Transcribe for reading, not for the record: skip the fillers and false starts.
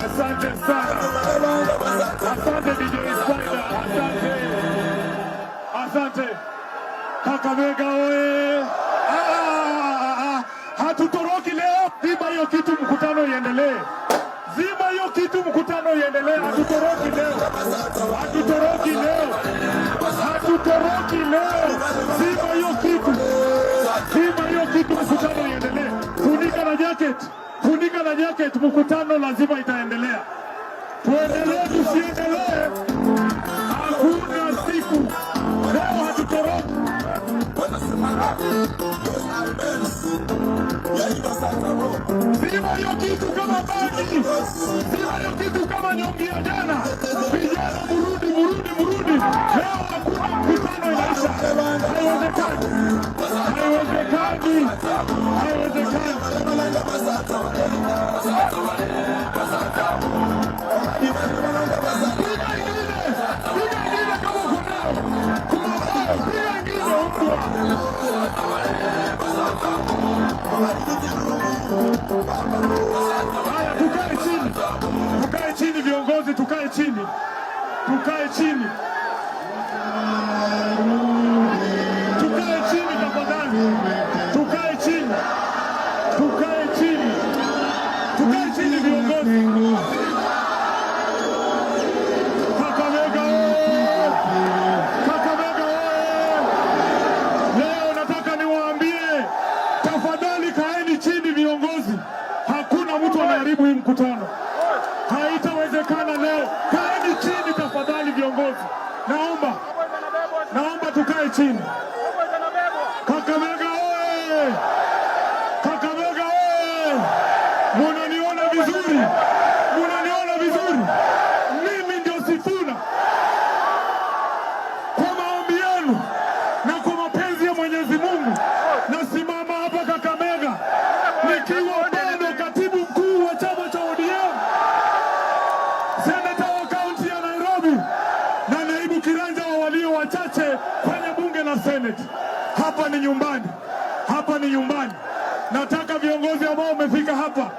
Asante sana. Asante DJ Spider. Asante. Kakamega oye. Hatutoroki leo. Zima hiyo kitu, mkutano iendelee. Zima hiyo kitu, mkutano iendelee. Hatutoroki leo. Hatutoroki leo. Hatutoroki leo. Zima hiyo kitu. Zima hiyo kitu, mkutano iendelee. Funika na jacket. Funika na jacket, mkutano lazima itaendelea. Tuendelee tusiendelee, hakuna siku. Leo hatutoroki. Zima hiyo kitu kama bagi. Zima hiyo kitu kama nyongi ya jana. Vijana murudi. Leo hakuna mkutano inaisha. Haiwezekani. Haiwezekani. Haiwezekani. Tukae chini viongozi, tukae chini. Tukae chini. Tukae chini tafadhali. Tukae chini. Tukae chini. Tukae chini viongozi. Kakamega oye! Kakamega oye! Leo nataka niwaambie, tafadhali kaeni chini viongozi. Hakuna mtu anaharibu hii mkutano. Haitawezekana leo. Kaeni chini tafadhali viongozi. Naomba tukae chini. Kakamega oye! Kakamega oye! Munaniona vizuri? Munaniona vizuri? Mimi ndio Sifuna. Kwa maombi yenu na kwa mapenzi ya Mwenyezi Mungu, nasimama hapa Kakamega nikiwa bado katibu mkuu wa chama cha ODM, seneta wa kaunti ya Nairobi na naibu kiranja wa walio wachache kwenye bunge na seneti. Hapa ni nyumbani. Hapa ni nyumbani. Nataka viongozi ambao wamefika hapa